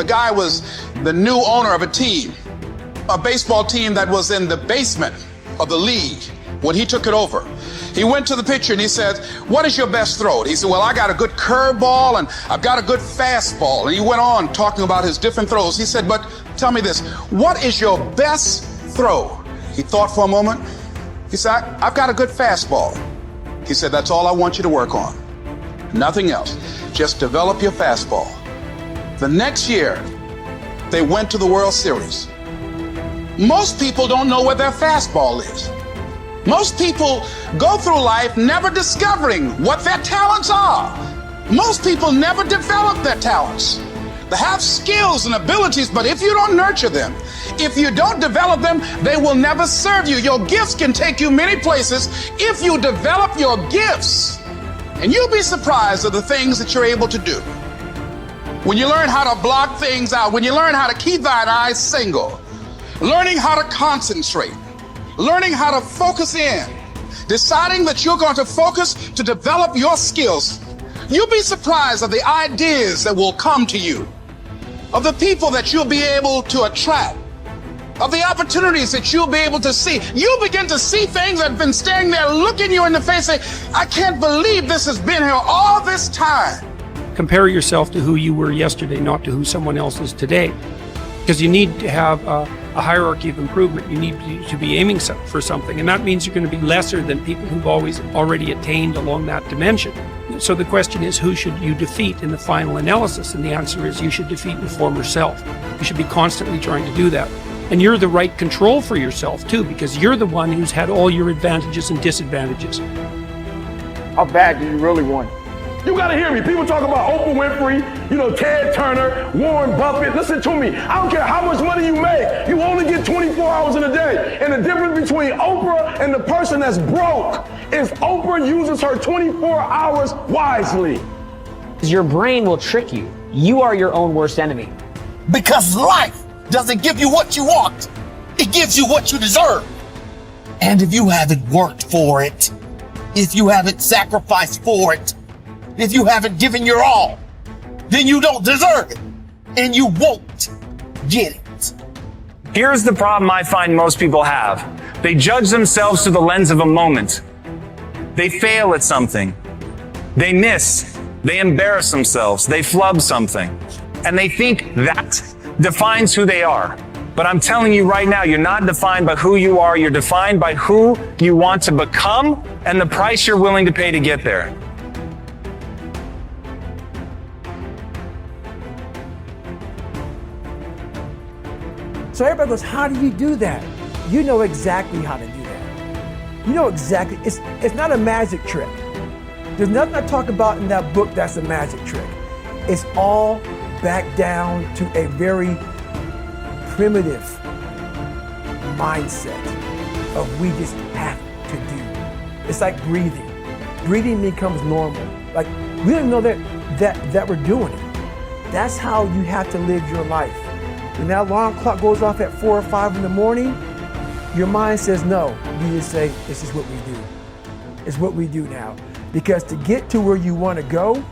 The guy was the new owner of a baseball team that was in the basement of the league when he took it over. He went to the pitcher and he said, "What is your best throw?" He said, "Well, I got a good curveball and I've got a good fastball." And he went on talking about his different throws. He said, "But tell me this, what is your best throw?" He thought for a moment. He said, "I've got a good fastball." He said, "That's all I want you to work on. Nothing else. Just develop your fastball." The next year, they went to the World Series. Most people don't know where their fastball is. Most people go through life never discovering what their talents are. Most people never develop their talents. They have skills and abilities, but if you don't nurture them, if you don't develop them, they will never serve you. Your gifts can take you many places if you develop your gifts. And you'll be surprised at the things that you're able to do. When you learn how to block things out, when you learn how to keep thine eyes single, learning how to concentrate, learning how to focus in, deciding that you're going to focus to develop your skills, you'll be surprised at the ideas that will come to you, of the people that you'll be able to attract, of the opportunities that you'll be able to see. You'll begin to see things that have been standing there looking you in the face saying, "I can't believe this has been here all this time." Compare yourself to who you were yesterday, not to who someone else is today. Because you need to have a hierarchy of improvement. You need to be aiming for something. And that means you're going to be lesser than people who've already attained along that dimension. So the question is, who should you defeat in the final analysis? And the answer is, you should defeat your former self. You should be constantly trying to do that. And you're the right control for yourself too, because you're the one who's had all your advantages and disadvantages. How bad do you really want it? You gotta hear me. People talk about Oprah Winfrey, Ted Turner, Warren Buffett. Listen to me. I don't care how much money you make. You only get 24 hours in a day. And the difference between Oprah and the person that's broke is Oprah uses her 24 hours wisely. Your brain will trick you. You are your own worst enemy. Because life doesn't give you what you want. It gives you what you deserve. And if you haven't worked for it, if you haven't sacrificed for it, if you haven't given your all, then you don't deserve it, and you won't get it. Here's the problem I find most people have. They judge themselves through the lens of a moment. They fail at something. They miss. They embarrass themselves. They flub something. And they think that defines who they are. But I'm telling you right now, you're not defined by who you are. You're defined by who you want to become and the price you're willing to pay to get there. So everybody goes, how do you do that? You know exactly how to do that. You know exactly, it's not a magic trick. There's nothing I talk about in that book that's a magic trick. It's all back down to a very primitive mindset of we just have to do. It's like breathing. Breathing becomes normal. Like we don't know that we're doing it. That's how you have to live your life. When that alarm clock goes off at 4 or 5 in the morning, your mind says no. You just say, this is what we do. It's what we do now. Because to get to where you want to go,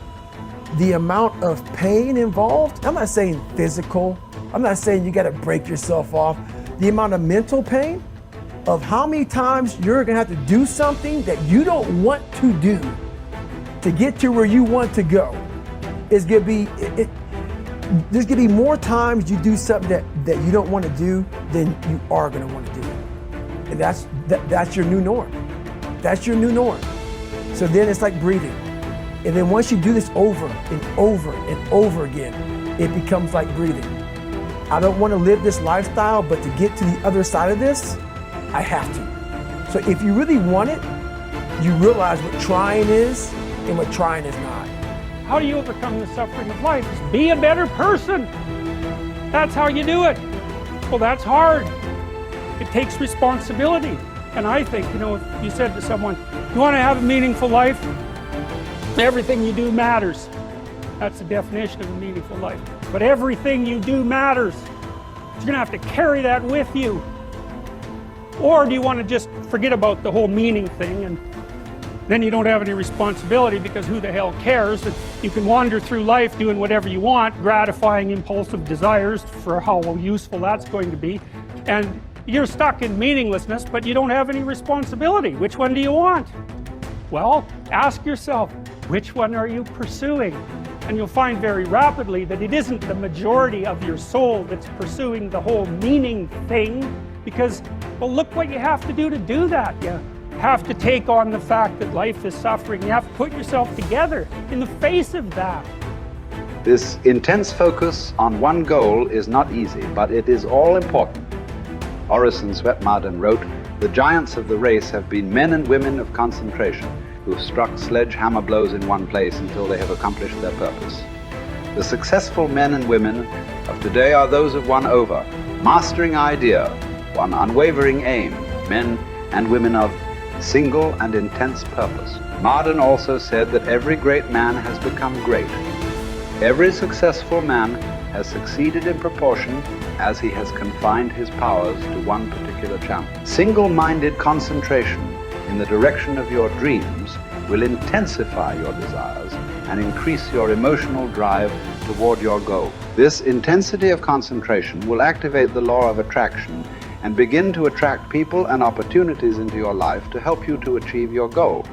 the amount of pain involved, I'm not saying physical, I'm not saying you got to break yourself off. The amount of mental pain of how many times you're going to have to do something that you don't want to do to get to where you want to go is going to be, there's going to be more times you do something that you don't want to do than you are going to want to do. And that's your new norm. That's your new norm. So then it's like breathing. And then once you do this over and over and over again, it becomes like breathing. I don't want to live this lifestyle, but to get to the other side of this, I have to. So if you really want it, you realize what trying is and what trying is not. How do you overcome the suffering of life? Is be a better person. That's how you do it. Well, that's hard. It takes responsibility. And I think, if you said to someone, you want to have a meaningful life? Everything you do matters. That's the definition of a meaningful life. But everything you do matters. You're going to have to carry that with you. Or do you want to just forget about the whole meaning thing and then you don't have any responsibility, because who the hell cares? And you can wander through life doing whatever you want, gratifying impulsive desires for how useful that's going to be. And you're stuck in meaninglessness, but you don't have any responsibility. Which one do you want? Well, ask yourself, which one are you pursuing? And you'll find very rapidly that it isn't the majority of your soul that's pursuing the whole meaning thing, because, well, look what you have to do that. You have to take on the fact that life is suffering. You have to put yourself together in the face of that. This intense focus on one goal is not easy, but it is all important. Orison Swett Marden wrote, "The giants of the race have been men and women of concentration, who have struck sledgehammer blows in one place until they have accomplished their purpose. The successful men and women of today are those of one over, mastering idea, one unwavering aim, men and women of single and intense purpose." Marden also said that every great man has become great. Every successful man has succeeded in proportion as he has confined his powers to one particular channel. Single-minded concentration in the direction of your dreams will intensify your desires and increase your emotional drive toward your goal. This intensity of concentration will activate the law of attraction and begin to attract people and opportunities into your life to help you to achieve your goal.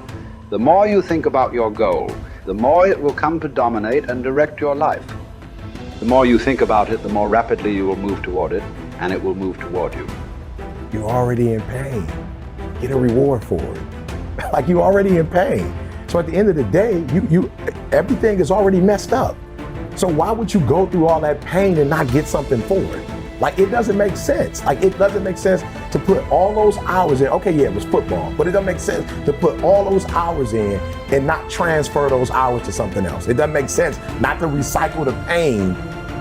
The more you think about your goal, the more it will come to dominate and direct your life. The more you think about it, the more rapidly you will move toward it, and it will move toward you. You're already in pain. Get a reward for it. Like, you're already in pain. So at the end of the day, you everything is already messed up. So why would you go through all that pain and not get something for it? Like, it doesn't make sense. Like, it doesn't make sense to put all those hours in. Okay, yeah, it was football, but it doesn't make sense to put all those hours in and not transfer those hours to something else. It doesn't make sense not to recycle the pain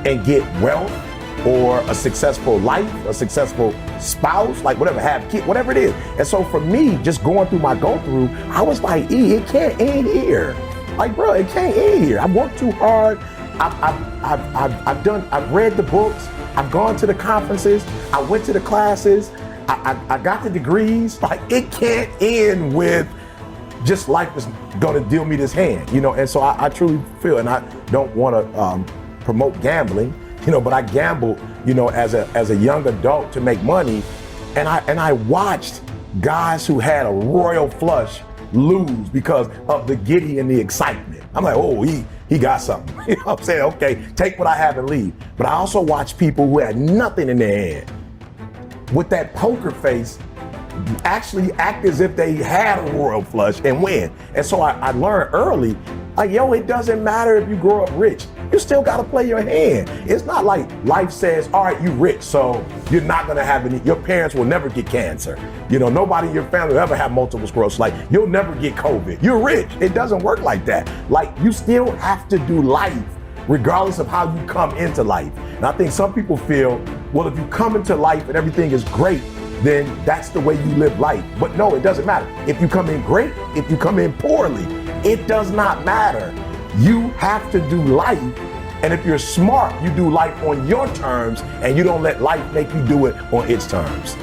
and get wealth or a successful life, a successful spouse, like whatever, have kids, whatever it is. And so for me, just going through my go-through, I was like, it can't end here. Like, bro, it can't end here. I worked too hard. I've read the books. I've gone to the conferences. I went to the classes. I got the degrees. Like, it can't end with just life is gonna deal me this hand, you know? And so I truly feel, and I don't wanna promote gambling, you know, but I gambled, you know, as a young adult to make money. And I watched guys who had a royal flush lose because of the giddy and the excitement. I'm like, oh, he got something. You know what I'm saying? Okay, take what I have and leave. But I also watched people who had nothing in their hand with that poker face actually act as if they had a royal flush and win. And so I learned early, like, yo, it doesn't matter if you grow up rich. You still got to play your hand. It's not like life says, all right, you rich, so you're not going to have any, your parents will never get cancer. You know, nobody in your family will ever have multiple sclerosis. Like, you'll never get COVID. You're rich. It doesn't work like that. Like, you still have to do life regardless of how you come into life. And I think some people feel, well, if you come into life and everything is great, then that's the way you live life. But no, it doesn't matter. If you come in great, if you come in poorly, it does not matter. You have to do life. And if you're smart, you do life on your terms and you don't let life make you do it on its terms.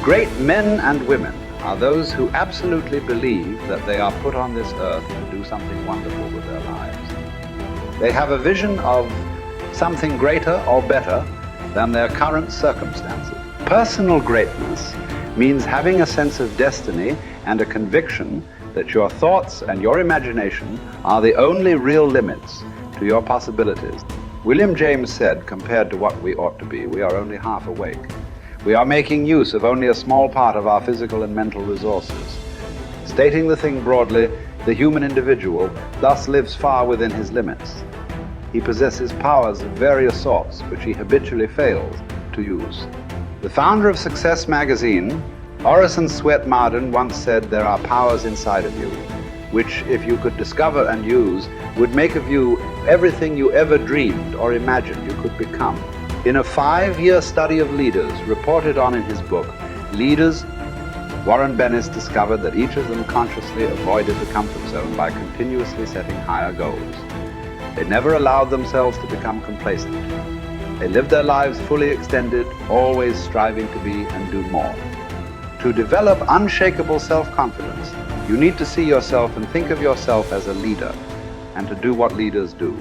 Great men and women are those who absolutely believe that they are put on this earth to do something wonderful with their lives. They have a vision of something greater or better than their current circumstances. Personal greatness means having a sense of destiny and a conviction that your thoughts and your imagination are the only real limits to your possibilities. William James said, compared to what we ought to be, we are only half awake. We are making use of only a small part of our physical and mental resources. Stating the thing broadly, the human individual thus lives far within his limits. He possesses powers of various sorts which he habitually fails to use. The founder of Success magazine, Orison Swett Marden, once said, there are powers inside of you, which, if you could discover and use, would make of you everything you ever dreamed or imagined you could become. In a 5-year study of leaders reported on in his book, Leaders, Warren Bennis discovered that each of them consciously avoided the comfort zone by continuously setting higher goals. They never allowed themselves to become complacent. They lived their lives fully extended, always striving to be and do more. To develop unshakable self-confidence, you need to see yourself and think of yourself as a leader, and to do what leaders do.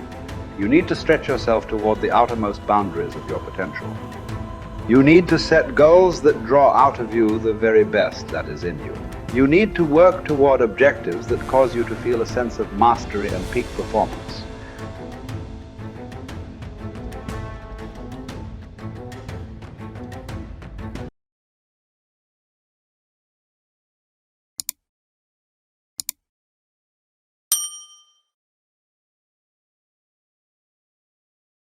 You need to stretch yourself toward the outermost boundaries of your potential. You need to set goals that draw out of you the very best that is in you. You need to work toward objectives that cause you to feel a sense of mastery and peak performance.